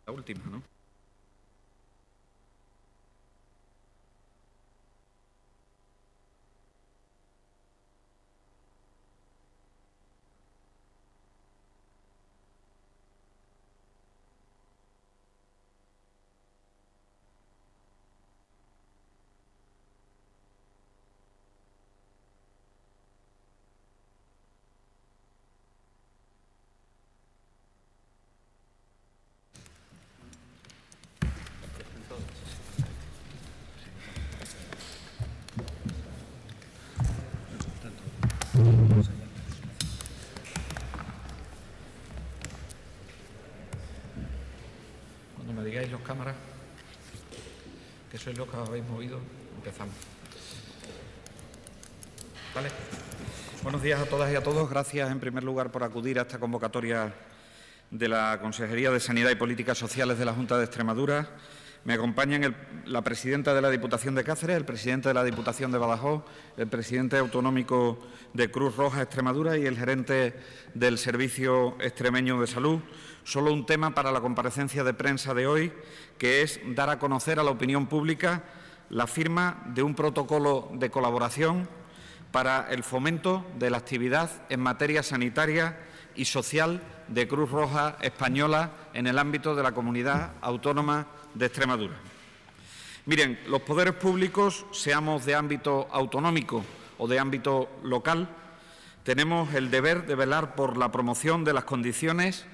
La última, ¿no? Cuando me digáis los cámaras, que sois los que habéis movido, empezamos. ¿Vale? Buenos días a todas y a todos. Gracias, en primer lugar, por acudir a esta convocatoria de la Consejería de Sanidad y Políticas Sociales de la Junta de Extremadura. Me acompañan la presidenta de la Diputación de Cáceres, el presidente de la Diputación de Badajoz, el presidente autonómico de Cruz Roja Extremadura y el gerente del Servicio Extremeño de Salud. Solo un tema para la comparecencia de prensa de hoy, que es dar a conocer a la opinión pública la firma de un protocolo de colaboración para el fomento de la actividad en materia sanitaria y social de Cruz Roja Española en el ámbito de la Comunidad Autónoma de Extremadura. Miren, los poderes públicos, seamos de ámbito autonómico o de ámbito local, tenemos el deber de velar por la promoción de las condiciones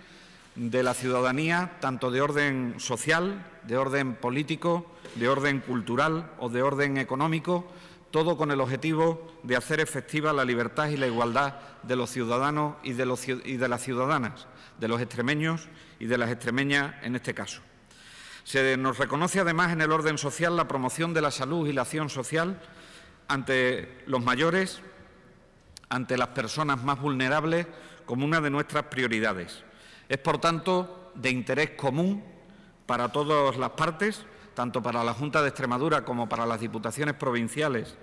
de la ciudadanía, tanto de orden social, de orden político, de orden cultural o de orden económico, todo con el objetivo de hacer efectiva la libertad y la igualdad de los ciudadanos y de las ciudadanas, de los extremeños y de las extremeñas en este caso. Se nos reconoce además en el orden social la promoción de la salud y la acción social ante los mayores, ante las personas más vulnerables, como una de nuestras prioridades. Es, por tanto, de interés común para todas las partes, tanto para la Junta de Extremadura como para las diputaciones provinciales,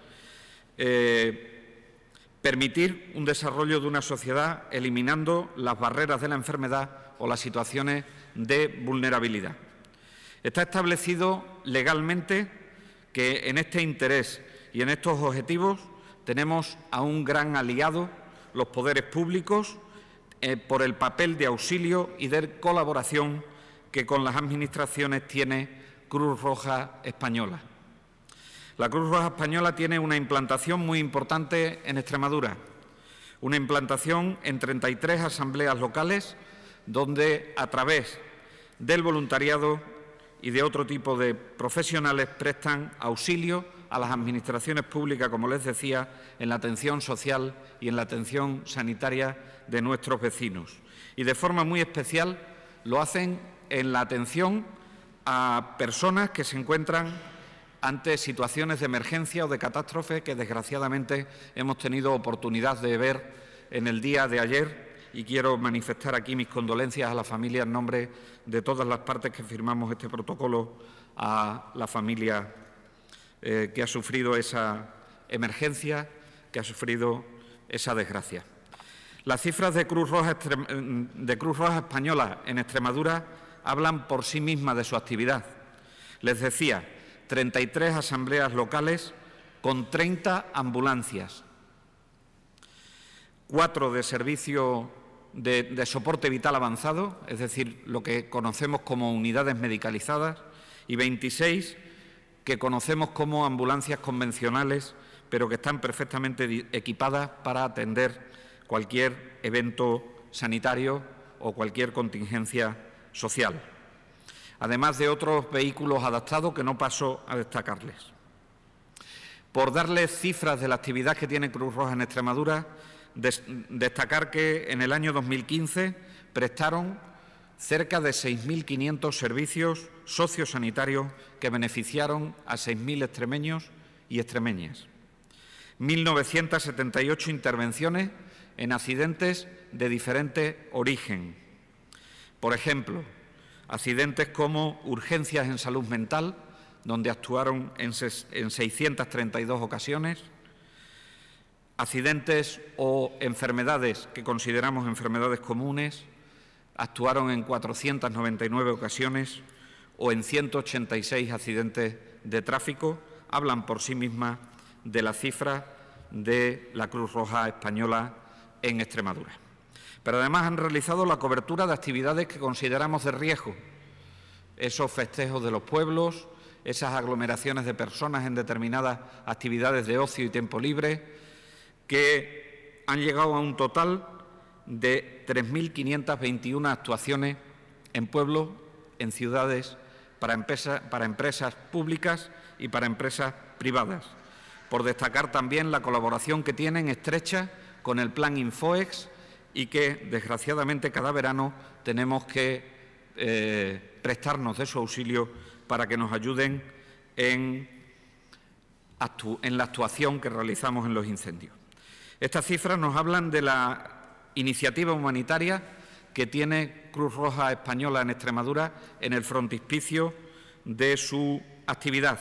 permitir un desarrollo de una sociedad eliminando las barreras de la enfermedad o las situaciones de vulnerabilidad. Está establecido legalmente que en este interés y en estos objetivos tenemos a un gran aliado, los poderes públicos, por el papel de auxilio y de colaboración que con las administraciones tiene Cruz Roja Española. La Cruz Roja Española tiene una implantación muy importante en Extremadura, una implantación en 33 asambleas locales, donde a través del voluntariado y de otro tipo de profesionales prestan auxilio a las administraciones públicas, como les decía, en la atención social y en la atención sanitaria de nuestros vecinos. Y de forma muy especial lo hacen en la atención a personas que se encuentran ante situaciones de emergencia o de catástrofe que desgraciadamente hemos tenido oportunidad de ver en el día de ayer, y quiero manifestar aquí mis condolencias a la familia en nombre de todas las partes que firmamos este protocolo, a la familia que ha sufrido esa emergencia, que ha sufrido esa desgracia. Las cifras de Cruz Roja Española en Extremadura hablan por sí mismas de su actividad. Les decía, 33 asambleas locales con 30 ambulancias, 4 de servicio de soporte vital avanzado, es decir, lo que conocemos como unidades medicalizadas, y 26 que conocemos como ambulancias convencionales, pero que están perfectamente equipadas para atender cualquier evento sanitario o cualquier contingencia social, además de otros vehículos adaptados que no paso a destacarles. Por darles cifras de la actividad que tiene Cruz Roja en Extremadura, destacar que en el año 2015 prestaron cerca de 6.500 servicios sociosanitarios que beneficiaron a 6.000 extremeños y extremeñas. 1.978 intervenciones en accidentes de diferente origen. Por ejemplo, accidentes como urgencias en salud mental, donde actuaron en 632 ocasiones, accidentes o enfermedades que consideramos enfermedades comunes, actuaron en 499 ocasiones o en 186 accidentes de tráfico, hablan por sí mismas de la cifra de la Cruz Roja Española en Extremadura. Pero además han realizado la cobertura de actividades que consideramos de riesgo, esos festejos de los pueblos, esas aglomeraciones de personas en determinadas actividades de ocio y tiempo libre, que han llegado a un total de 3.521 actuaciones en pueblos, en ciudades, para empresas públicas y para empresas privadas. Por destacar también la colaboración que tienen estrecha con el Plan Infoex y que, desgraciadamente, cada verano tenemos que prestarnos de su auxilio para que nos ayuden en la actuación que realizamos en los incendios. Estas cifras nos hablan de la iniciativa humanitaria que tiene Cruz Roja Española en Extremadura en el frontispicio de su actividad,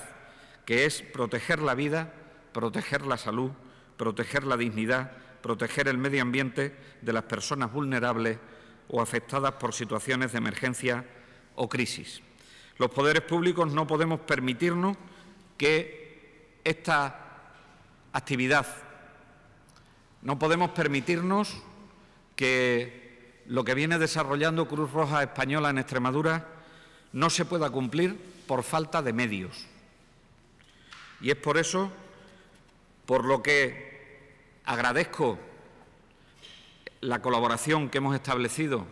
que es proteger la vida, proteger la salud, proteger la dignidad, proteger el medio ambiente de las personas vulnerables o afectadas por situaciones de emergencia o crisis. Los poderes públicos no podemos permitirnos que esta actividad, no podemos permitirnos que lo que viene desarrollando Cruz Roja Española en Extremadura no se pueda cumplir por falta de medios. Y es por eso por lo que agradezco la colaboración que hemos establecido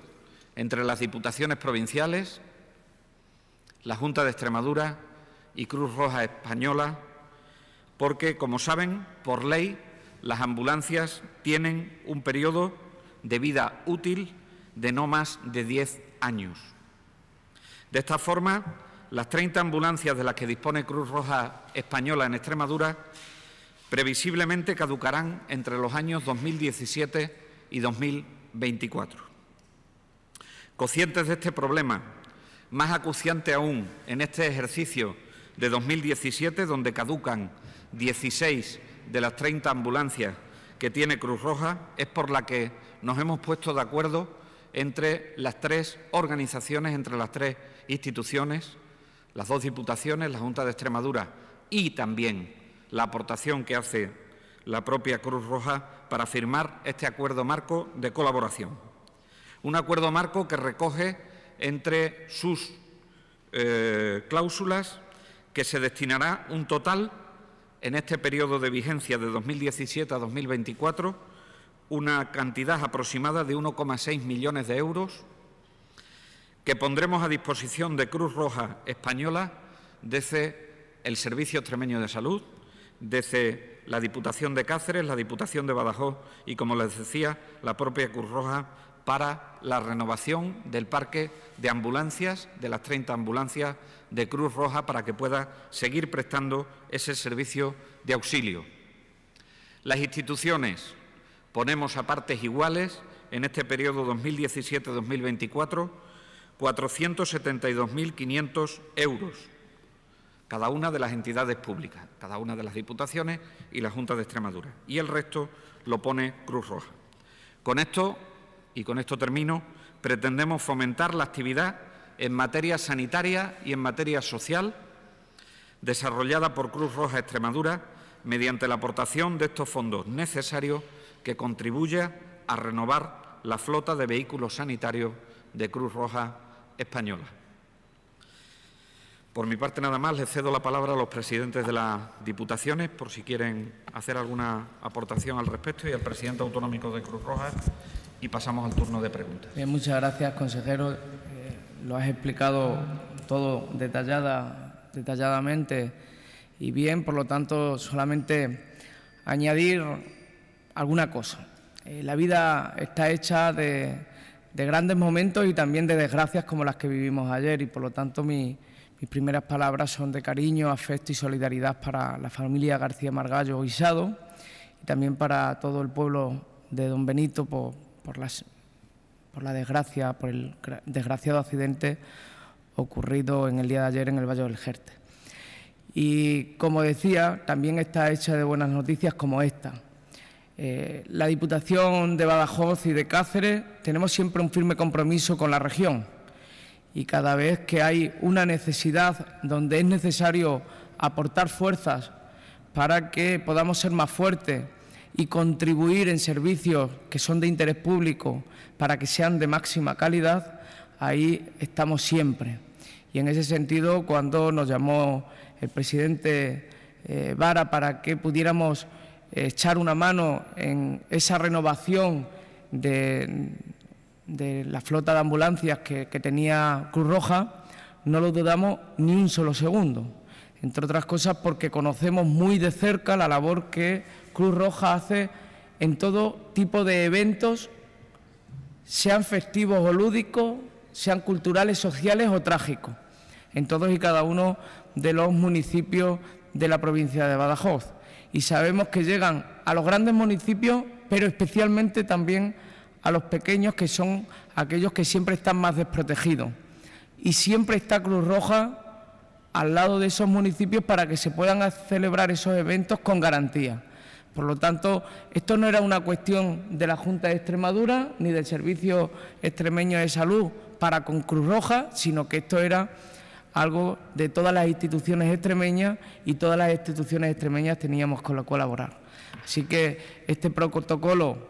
entre las diputaciones provinciales, la Junta de Extremadura y Cruz Roja Española, porque, como saben, por ley, las ambulancias tienen un periodo de vida útil de no más de 10 años. De esta forma, las 30 ambulancias de las que dispone Cruz Roja Española en Extremadura previsiblemente caducarán entre los años 2017 y 2024. Conscientes de este problema, más acuciante aún en este ejercicio de 2017, donde caducan 16 de las 30 ambulancias que tiene Cruz Roja, es por la que nos hemos puesto de acuerdo entre las tres organizaciones, entre las tres instituciones, las dos diputaciones, la Junta de Extremadura y también la aportación que hace la propia Cruz Roja para firmar este acuerdo marco de colaboración. Un acuerdo marco que recoge entre sus cláusulas que se destinará un total en este periodo de vigencia de 2017 a 2024 una cantidad aproximada de 1,6 millones de euros que pondremos a disposición de Cruz Roja Española desde el Servicio Extremeño de Salud, desde la Diputación de Cáceres, la Diputación de Badajoz y, como les decía, la propia Cruz Roja para la renovación del parque de ambulancias, de las 30 ambulancias de Cruz Roja, para que pueda seguir prestando ese servicio de auxilio. Las instituciones ponemos a partes iguales en este periodo 2017-2024 472.500 euros, cada una de las entidades públicas, cada una de las diputaciones y la Junta de Extremadura, y el resto lo pone Cruz Roja. Con esto, y con esto termino, pretendemos fomentar la actividad en materia sanitaria y en materia social desarrollada por Cruz Roja Extremadura mediante la aportación de estos fondos necesarios que contribuya a renovar la flota de vehículos sanitarios de Cruz Roja Española. Por mi parte, nada más, les cedo la palabra a los presidentes de las diputaciones por si quieren hacer alguna aportación al respecto y al presidente autonómico de Cruz Roja, y pasamos al turno de preguntas. Bien, muchas gracias, consejero. Lo has explicado todo detalladamente y bien, por lo tanto, solamente añadir alguna cosa. La vida está hecha de grandes momentos y también de desgracias como las que vivimos ayer, y por lo tanto mis primeras palabras son de cariño, afecto y solidaridad para la familia García Margallo Guisado y también para todo el pueblo de Don Benito por la desgracia, por el desgraciado accidente ocurrido en el día de ayer en el Valle del Jerte. Y, como decía, también está hecha de buenas noticias como esta. La Diputación de Badajoz y de Cáceres tenemos siempre un firme compromiso con la región y cada vez que hay una necesidad donde es necesario aportar fuerzas para que podamos ser más fuertes y contribuir en servicios que son de interés público para que sean de máxima calidad, ahí estamos siempre. Y en ese sentido, cuando nos llamó el presidente Vara para que pudiéramos echar una mano en esa renovación de la flota de ambulancias que tenía Cruz Roja, no lo dudamos ni un solo segundo. Entre otras cosas porque conocemos muy de cerca la labor que Cruz Roja hace en todo tipo de eventos, sean festivos o lúdicos, sean culturales, sociales o trágicos, en todos y cada uno de los municipios de la provincia de Badajoz. Y sabemos que llegan a los grandes municipios, pero especialmente también a los pequeños, que son aquellos que siempre están más desprotegidos. Y siempre está Cruz Roja al lado de esos municipios para que se puedan celebrar esos eventos con garantía. Por lo tanto, esto no era una cuestión de la Junta de Extremadura ni del Servicio Extremeño de Salud para con Cruz Roja, sino que esto era algo de todas las instituciones extremeñas y todas las instituciones extremeñas teníamos que colaborar. Así que este protocolo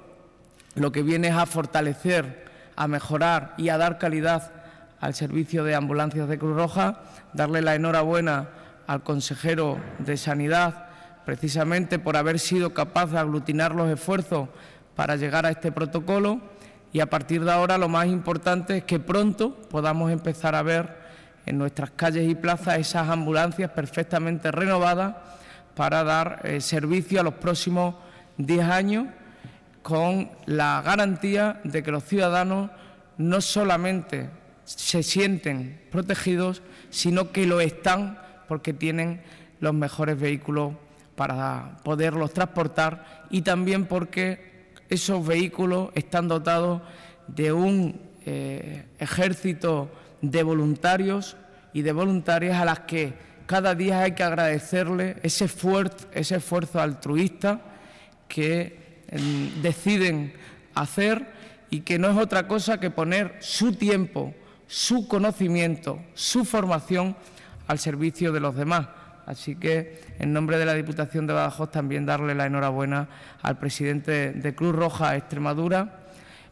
lo que viene es a fortalecer, a mejorar y a dar calidad al servicio de ambulancias de Cruz Roja, darle la enhorabuena al consejero de Sanidad precisamente por haber sido capaz de aglutinar los esfuerzos para llegar a este protocolo y a partir de ahora lo más importante es que pronto podamos empezar a ver en nuestras calles y plazas esas ambulancias perfectamente renovadas para dar servicio a los próximos 10 años con la garantía de que los ciudadanos no solamente se sienten protegidos, sino que lo están porque tienen los mejores vehículos para poderlos transportar y también porque esos vehículos están dotados de un ejército de voluntarios y de voluntarias a las que cada día hay que agradecerle ese esfuerzo altruista que deciden hacer y que no es otra cosa que poner su tiempo, su conocimiento, su formación al servicio de los demás. Así que, en nombre de la Diputación de Badajoz, también darle la enhorabuena al presidente de Cruz Roja Extremadura,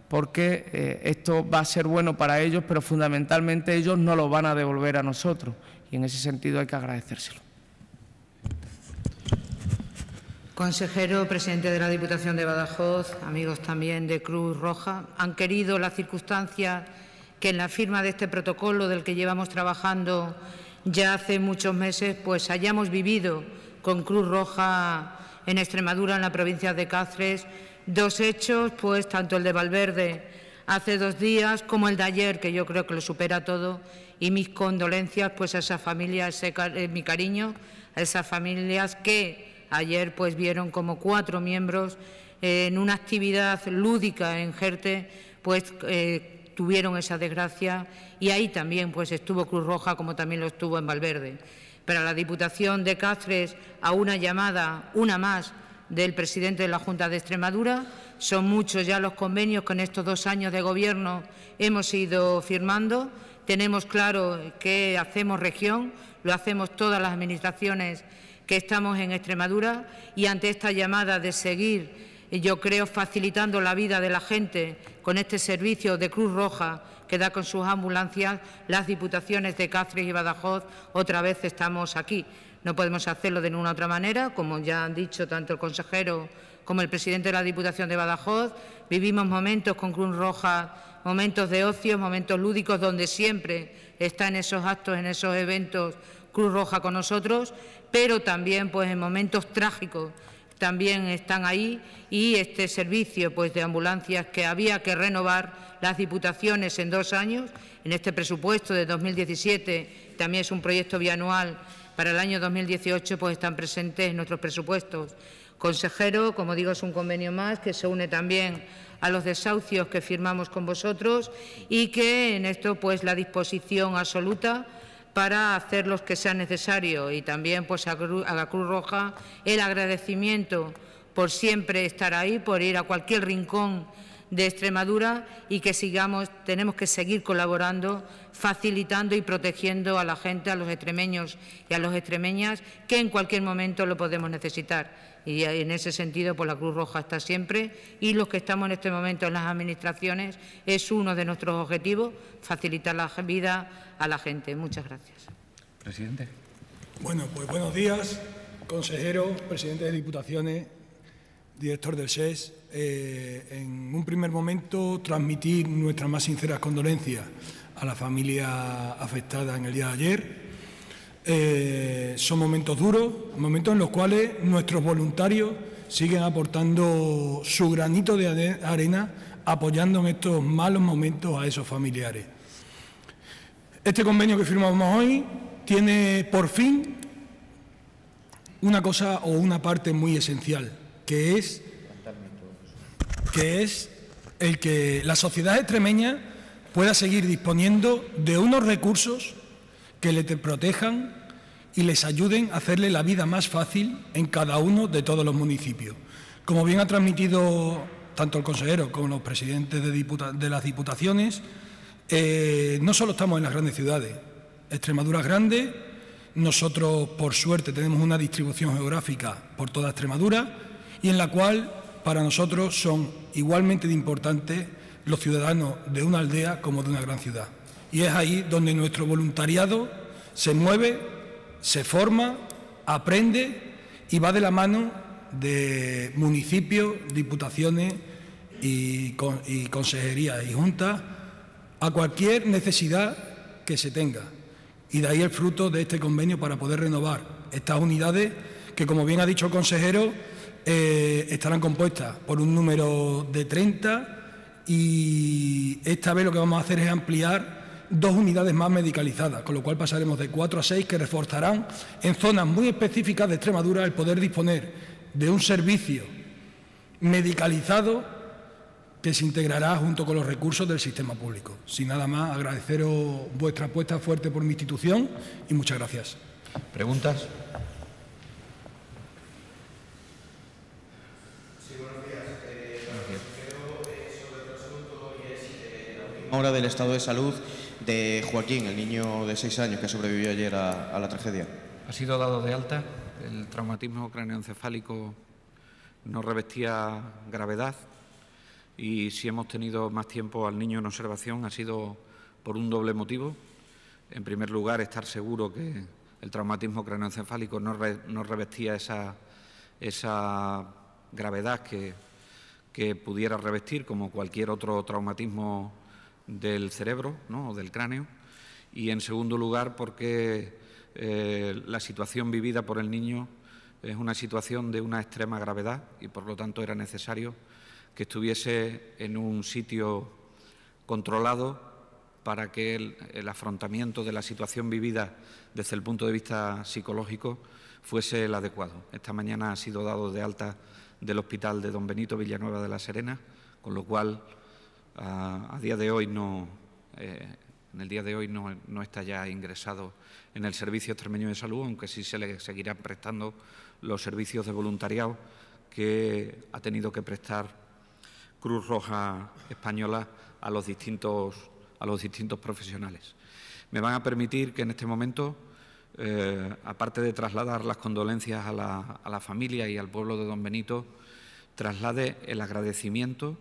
porque esto va a ser bueno para ellos, pero fundamentalmente ellos no lo van a devolver a nosotros. Y en ese sentido hay que agradecérselo. Consejero, presidente de la Diputación de Badajoz, amigos también de Cruz Roja, han querido las circunstancias que en la firma de este protocolo del que llevamos trabajando ya hace muchos meses, pues hayamos vivido con Cruz Roja en Extremadura, en la provincia de Cáceres, dos hechos, pues tanto el de Valverde hace 2 días como el de ayer, que yo creo que lo supera todo, y mis condolencias pues a esas familias, mi cariño a esas familias que ayer pues vieron como 4 miembros en una actividad lúdica en Jerte pues tuvieron esa desgracia y ahí también pues estuvo Cruz Roja como también lo estuvo en Valverde. Para la Diputación de Cáceres a una llamada, una más, del presidente de la Junta de Extremadura. Son muchos ya los convenios que en estos 2 años de Gobierno hemos ido firmando. Tenemos claro que hacemos región, lo hacemos todas las administraciones que estamos en Extremadura y ante esta llamada de seguir, yo creo, facilitando la vida de la gente con este servicio de Cruz Roja que da con sus ambulancias, las Diputaciones de Cáceres y Badajoz otra vez estamos aquí. No podemos hacerlo de ninguna otra manera, como ya han dicho tanto el consejero como el presidente de la Diputación de Badajoz. Vivimos momentos con Cruz Roja, momentos de ocio, momentos lúdicos, donde siempre está en esos actos, en esos eventos, Cruz Roja con nosotros, pero también pues en momentos trágicos también están ahí y este servicio pues de ambulancias que había que renovar las Diputaciones en 2 años, en este presupuesto de 2017 también es un proyecto bianual. Para el año 2018 pues están presentes en nuestros presupuestos. Consejero, como digo, es un convenio más que se une también a los desahucios que firmamos con vosotros y que en esto pues la disposición absoluta para hacer los que sea necesario y también pues a la Cruz Roja el agradecimiento por siempre estar ahí, por ir a cualquier rincón de Extremadura y que tenemos que seguir colaborando, facilitando y protegiendo a la gente, a los extremeños y a las extremeñas, que en cualquier momento lo podemos necesitar. Y en ese sentido, pues la Cruz Roja está siempre, y los que estamos en este momento en las administraciones es uno de nuestros objetivos, facilitar la vida a la gente. Muchas gracias. Presidente. Bueno, pues buenos días, consejero, presidente de Diputaciones, director del SES. En un primer momento, transmitir nuestras más sinceras condolencias a la familia afectada en el día de ayer. Son momentos duros, momentos en los cuales nuestros voluntarios siguen aportando su granito de arena, apoyando en estos malos momentos a esos familiares. Este convenio que firmamos hoy tiene, por fin, una cosa o una parte muy esencial, que es el que la sociedad extremeña pueda seguir disponiendo de unos recursos que le protejan y les ayuden a hacerle la vida más fácil en cada uno de todos los municipios. Como bien ha transmitido tanto el consejero como los presidentes de las diputaciones, no solo estamos en las grandes ciudades. Extremadura es grande, nosotros, por suerte, tenemos una distribución geográfica por toda Extremadura y en la cual, para nosotros, son igualmente de importantes los ciudadanos de una aldea como de una gran ciudad. Y es ahí donde nuestro voluntariado se mueve, se forma, aprende y va de la mano de municipios, diputaciones y consejerías y juntas a cualquier necesidad que se tenga. Y de ahí el fruto de este convenio para poder renovar estas unidades que, como bien ha dicho el consejero, estarán compuestas por un número de 30 y esta vez lo que vamos a hacer es ampliar 2 unidades más medicalizadas, con lo cual pasaremos de 4 a 6 que reforzarán en zonas muy específicas de Extremadura el poder disponer de un servicio medicalizado que se integrará junto con los recursos del sistema público. Sin nada más, agradeceros vuestra apuesta fuerte por mi institución y muchas gracias. ¿Preguntas? Hora del estado de salud de Joaquín, el niño de 6 años que sobrevivió ayer a la tragedia. Ha sido dado de alta. El traumatismo cráneoencefálico no revestía gravedad y si hemos tenido más tiempo al niño en observación ha sido por un doble motivo. En primer lugar, estar seguro que el traumatismo cráneoencefálico no revestía esa gravedad que pudiera revestir como cualquier otro traumatismo del cerebro, ¿no?, o del cráneo, y en segundo lugar porque la situación vivida por el niño es una situación de una extrema gravedad y por lo tanto era necesario que estuviese en un sitio controlado para que el afrontamiento de la situación vivida desde el punto de vista psicológico fuese el adecuado. Esta mañana ha sido dado de alta del Hospital de Don Benito Villanueva de la Serena, con lo cual en el día de hoy no está ya ingresado en el Servicio Extremeño de Salud, aunque sí se le seguirán prestando los servicios de voluntariado que ha tenido que prestar Cruz Roja Española a los distintos profesionales. Me van a permitir que en este momento, aparte de trasladar las condolencias a la familia y al pueblo de Don Benito, traslade el agradecimiento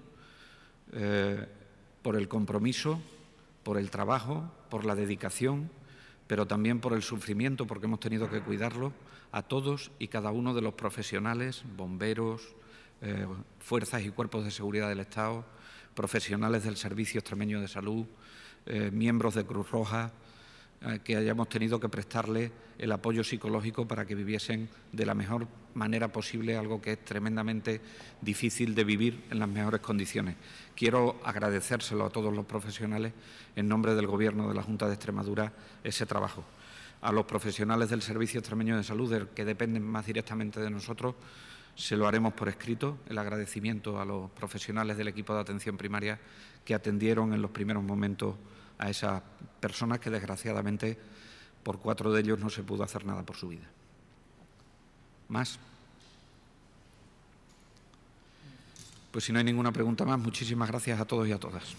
por el compromiso, por el trabajo, por la dedicación, pero también por el sufrimiento, porque hemos tenido que cuidarlo, a todos y cada uno de los profesionales, bomberos, fuerzas y cuerpos de seguridad del Estado, profesionales del Servicio Extremeño de Salud, miembros de Cruz Roja, que hayamos tenido que prestarle el apoyo psicológico para que viviesen de la mejor manera posible algo que es tremendamente difícil de vivir en las mejores condiciones. Quiero agradecérselo a todos los profesionales en nombre del Gobierno de la Junta de Extremadura ese trabajo. A los profesionales del Servicio Extremeño de Salud, que dependen más directamente de nosotros, se lo haremos por escrito, el agradecimiento a los profesionales del equipo de atención primaria que atendieron en los primeros momentos a esas personas que, desgraciadamente, por 4 de ellos no se pudo hacer nada por su vida. ¿Más? Pues si no hay ninguna pregunta más, muchísimas gracias a todos y a todas.